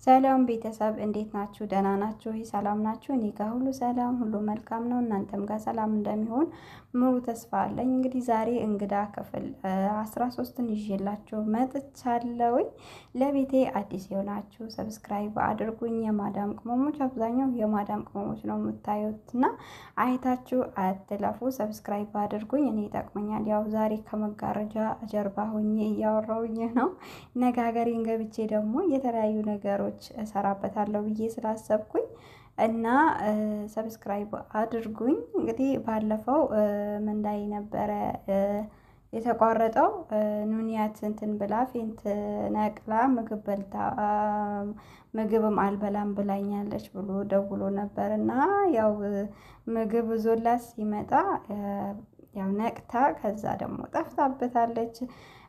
ሰላም ቤተሰብ እንዴት ናችሁ? ደህና ናችሁ? ሰላም ናችሁ? እኔ ጋር ሁሉ ሰላም፣ ሁሉ መልካም ነው። እናንተም ጋር ሰላም እንደሚሆን ሙሉ ተስፋ አለኝ። እንግዲህ ዛሬ እንግዳ ክፍል 13ን ይዤላችሁ መጥቻለሁኝ። ለቤቴ አዲስ የሆናችሁ ሰብስክራይብ አድርጉኝ። የማዳም ቅመሞች አብዛኛው የማዳም ቅመሞች ነው የምታዩት እና አይታችሁ አትለፉ። ሰብስክራይብ አድርጉኝ፣ እኔ ይጠቅመኛል። ያው ዛሬ ከመጋረጃ ጀርባ ሆኜ እያወራሁኝ ነው። ነጋገሬን ገብቼ ደግሞ የተለያዩ ነገሮች እሰራበታለሁ ብዬ ስላሰብኩኝ እና ሰብስክራይብ አድርጉኝ። እንግዲህ ባለፈው ምን ላይ ነበረ የተቋረጠው? ኑንያት እንትን ብላ ፌንት ነቅላ ምግብ በልታ ምግብም አልበላም ብላኛለች ብሎ ደውሎ ነበር እና ያው ምግብ ዞላት ሲመጣ ያው ነቅታ ከዛ ደግሞ ጠፍታበታለች።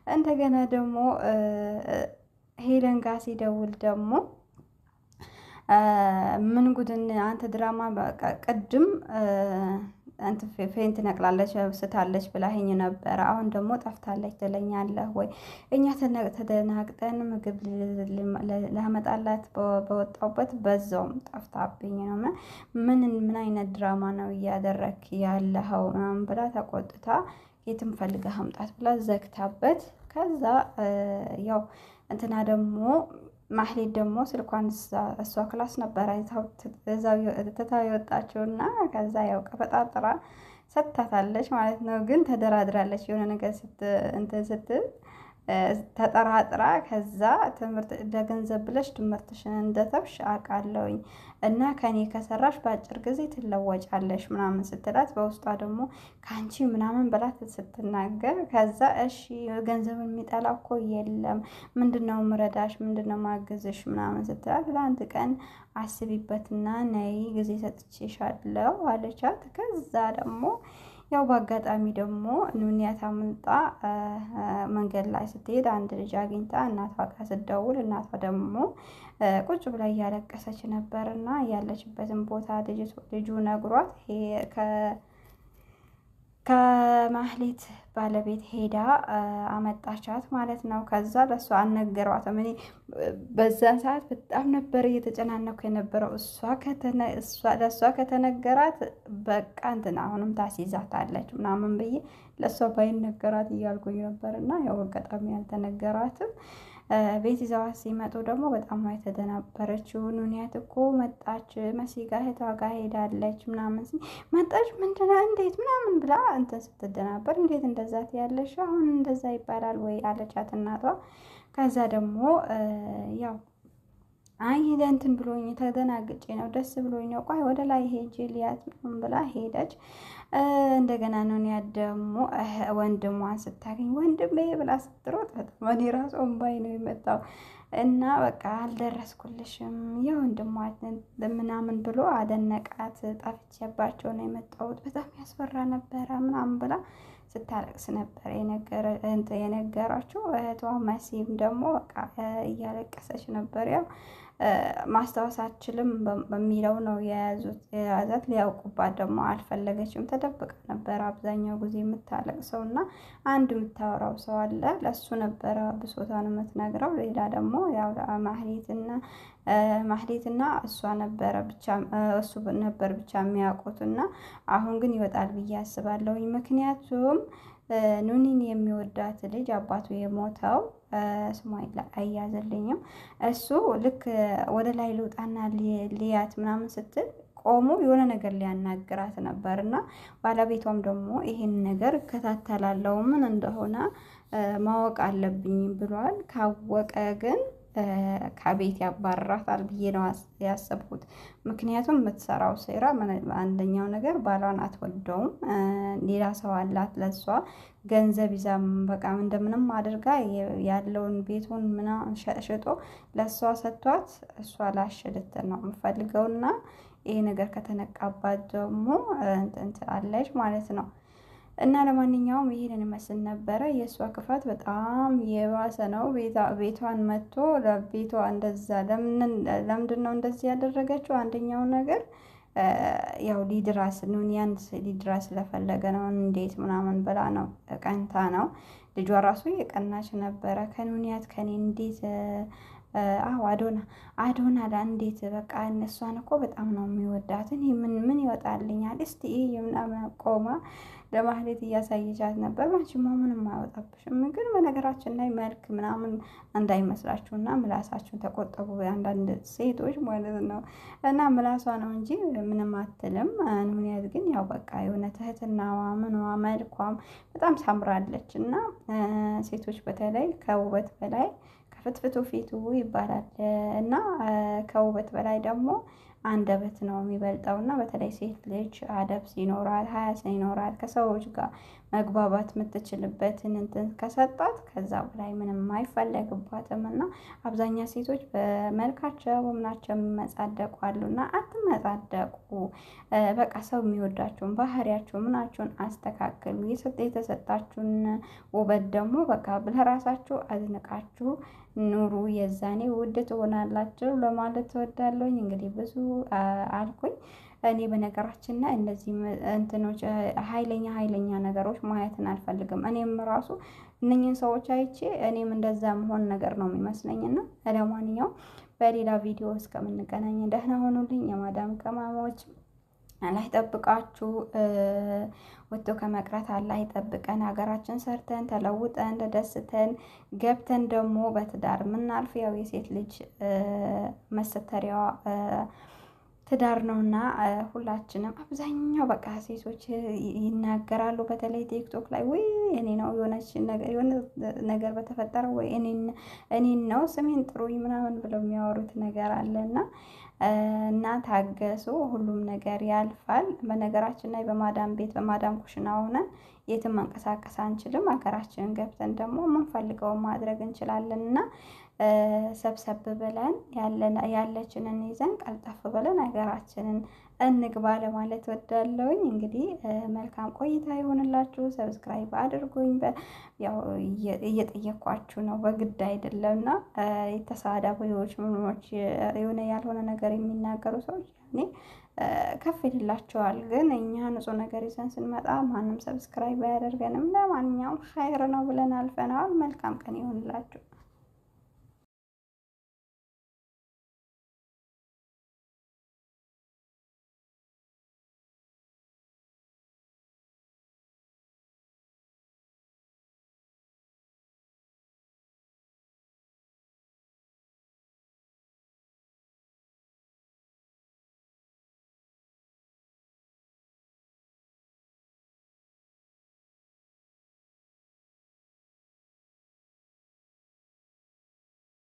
እንደገና ደግሞ ሄለን ጋር ሲደውል ደግሞ ምን ጉድን አንተ ድራማ በቃ ቅድም አንተ ፌንት ነቅላለች ስታለች ብላኸኝ ነበረ። አሁን ደግሞ ጠፍታለች ትለኛለህ ወይ? እኛ ተደናግጠን ምግብ ላመጣላት በወጣሁበት በዛውም ጠፍታብኝ ነው። ምን አይነት ድራማ ነው እያደረክ ያለኸው ምናምን ብላ ተቆጥታ የትም ፈልገህ አምጣት ብላ ዘግታበት ከዛ ያው እንትና ደግሞ ማህሌት ደግሞ ስልኳን እሷ ክላስ ነበረ ትታው የወጣችውና ከዛ ያው ቀበጣጥራ ሰጥታታለች ማለት ነው። ግን ተደራድራለች የሆነ ነገር ስትል ተጠራጥራ ከዛ ትምህርት ለገንዘብ ብለሽ ትምህርትሽን እንደተውሽ አውቃለሁኝ እና ከኔ ከሰራሽ በአጭር ጊዜ ትለወጫለሽ ምናምን ስትላት በውስጧ ደግሞ ከአንቺ ምናምን ብላት ስትናገር ከዛ እሺ ገንዘብን የሚጠላ እኮ የለም ምንድነው ምረዳሽ ምንድነው ማገዝሽ ምናምን ስትላት ለአንድ ቀን አስቢበትና ነይ ጊዜ ሰጥቼሻለሁ አለቻት። ከዛ ደግሞ ያው በአጋጣሚ ደግሞ ኑንያት አምልጣ መንገድ ላይ ስትሄድ አንድ ልጅ አግኝታ እናቷ ጋር ስትደውል እናቷ ደግሞ ቁጭ ብላ እያለቀሰች ነበር እና ያለችበትን ቦታ ልጁ ነግሯት ከማህሌት ባለቤት ሄዳ አመጣቻት ማለት ነው። ከዛ ለእሷ አልነገሯትም። እኔ በዛን ሰዓት በጣም ነበር እየተጨናነኩ የነበረው። ለእሷ ከተነገራት በቃ እንትን አሁንም ታስይዛታለች ምናምን ብዬ ለእሷ ባይነገራት እያልኩኝ ነበር እና ያው አጋጣሚ ያልተነገራትም። ቤት ይዘዋት ሲመጡ ደግሞ በጣም ነው የተደናበረችው። ኑንያት እኮ መጣች መሲ ጋር እህቷ ጋር ሄዳለች ምናምን መጣች ምንድነው እንዴት ምናምን ብላ እንትን ስትደናበር እንዴት እንደዛ ትያለሽ አሁን እንደዛ ይባላል ወይ አለቻት እናቷ። ከዛ ደግሞ ያው አይ እንትን ብሎኝ ተደናግጬ ነው ደስ ብሎኝ ነው ቆይ ወደ ላይ ሄጄ ልያት ምናምን ብላ ሄደች። እንደገና ኑንያት ደግሞ ወንድሟን ስታገኝ ወንድሜ ብላ ስትሮጥ በጣም እኔ ራሱ እምባዬ ነው የመጣው እና በቃ አልደረስኩልሽም የወንድሟን ምናምን ብሎ አደነቃት። ጠፍቼባቸው ነው የመጣሁት በጣም ያስፈራ ነበረ ምናምን ብላ ስታለቅስ ነበር የነገራችሁ። እህቷ መሲም ደግሞ በቃ እያለቀሰች ነበር። ያው ማስታወስ አትችልም በሚለው ነው የያዛት። ሊያውቁባት ደግሞ አልፈለገችም። ተደብቃ ነበር አብዛኛው ጊዜ የምታለቅሰው እና አንድ የምታወራው ሰው አለ ለሱ ነበረ ብሶቷን የምትነግረው። ሌላ ደግሞ ያው ማህሌትና እሱ ነበር ብቻ የሚያውቁት እና አሁን ግን ይወጣል ብዬ አስባለሁኝ። ምክንያቱም ኑኒን የሚወዳት ልጅ አባቱ የሞተው ስሟ አያዘልኝም እሱ ልክ ወደ ላይ ልውጣና ልያት ምናምን ስትል ቆሞ የሆነ ነገር ሊያናግራት ነበር እና ባለቤቷም ደግሞ ይሄን ነገር እከታተላለሁ ምን እንደሆነ ማወቅ አለብኝ ብሏል። ካወቀ ግን ከቤት ያባርራታል ብዬ ነው ያሰብኩት። ምክንያቱም የምትሰራው ሴራ አንደኛው ነገር ባሏን አትወደውም። ሌላ ሰው አላት ለሷ ገንዘብ ይዛም በቃ እንደምንም አድርጋ ያለውን ቤቱን ምናምን ሽጦ ለሷ ሰጥቷት እሷ ላሽ ልትል ነው የምፈልገውና ይሄ ነገር ከተነቃባት ደግሞ እንትን ትላለች ማለት ነው። እና ለማንኛውም ይሄንን ይመስል ነበረ። የእሷ ክፋት በጣም የባሰ ነው። ቤቷን መጥቶ ለቤቷ እንደዛ ለምንድን ነው እንደዚህ ያደረገችው? አንደኛው ነገር ያው ኑንያን ሊድራ ስለፈለገ ነው። እንዴት ምናምን ብላ ነው ቀንታ ነው። ልጇ ራሱ የቀናች ነበረ ከኑንያት ከኔ እንዴት አዎ አዶና እንዴት በቃ እነሷን እኮ በጣም ነው የሚወዳት። እኔ ምን ይወጣልኛል እስቲ ምናምን ቆማ ለማህሌት እያሳየቻት ነበር። አንቺማ ምንም አይወጣብሽም፣ ግን በነገራችን ላይ መልክ ምናምን እንዳይመስላችሁና ምላሳችሁን ተቆጠቡ፣ አንዳንድ ሴቶች ማለት ነው። እና ምላሷ ነው እንጂ ምንም አትልም። ምክንያት ግን ያው በቃ የሆነ ትህትናዋ ምኗ መልኳም በጣም ሳምራለች። እና ሴቶች በተለይ ከውበት በላይ ከፍትፍቱ ፊቱ ይባላል እና ከውበት በላይ ደግሞ አንደበት ነው የሚበልጠው። እና በተለይ ሴት ልጅ አደብ ሲኖራት ሀያ ሲኖራት ከሰዎች ጋር መግባባት የምትችልበትን እንትን ከሰጣት ከዛ በላይ ምንም አይፈለግባትም። እና አብዛኛው ሴቶች በመልካቸው በምናቸው የሚመጻደቁ አሉ። እና አትመጻደቁ። በቃ ሰው የሚወዳችሁን ባህሪያችሁ ምናችሁን አስተካክሉ። የተሰጣችሁን ውበት ደግሞ በቃ ለራሳችሁ አዝንቃችሁ ኑሩ። የዛኔ ውድ ትሆናላችሁ ለማለት እወዳለሁኝ። እንግዲህ ብዙ አልኩኝ። እኔ በነገራችን ላይ እነዚህ እንትኖች ኃይለኛ ነገሮች ማየትን አልፈልግም። እኔም ራሱ እነኝህን ሰዎች አይቼ እኔም እንደዛ መሆን ነገር ነው የሚመስለኝና ለማንኛውም በሌላ ቪዲዮ እስከምንገናኝ ደህና ሆኑልኝ። የማዳም ቅመሞች አላህ ይጠብቃችሁ። ወጥቶ ከመቅረት አላህ ይጠብቀን። ሀገራችን ሰርተን ተለውጠን ተደስተን ገብተን ደግሞ በትዳር የምናልፍ ያው የሴት ልጅ መሰተሪያዋ ትዳር ነውና ሁላችንም አብዛኛው በቃ ሴቶች ይናገራሉ። በተለይ ቲክቶክ ላይ ወይ እኔ ነው የሆነ ነገር በተፈጠረ ወይ እኔን ነው ስሜን ጥሩኝ ምናምን ብለው የሚያወሩት ነገር አለና እና ታገሱ። ሁሉም ነገር ያልፋል። በነገራችን ላይ በማዳም ቤት በማዳም ኩሽና ሆነን የትም መንቀሳቀስ አንችልም። ሀገራችንን ገብተን ደግሞ የምንፈልገውን ማድረግ እንችላለን። እና ሰብሰብ ብለን ያለችንን ይዘን ቀልጠፍ ብለን ሀገራችንን እንግባ ለማለት ወዳለሁኝ። እንግዲህ መልካም ቆይታ ይሆንላችሁ። ሰብስክራይብ አድርጉኝ። ያው እየጠየኳችሁ ነው በግድ አይደለምና የተሳዳቢዎች ምኖች የሆነ ያልሆነ ነገር የሚናገሩ ሰዎች እኔ ከፍ ይልላቸዋል። ግን እኛ ንጹህ ነገር ይዘን ስንመጣ ማንም ሰብስክራይብ አያደርገንም። ለማንኛውም ኸይር ነው ብለን አልፈናል። መልካም ቀን ይሆንላችሁ።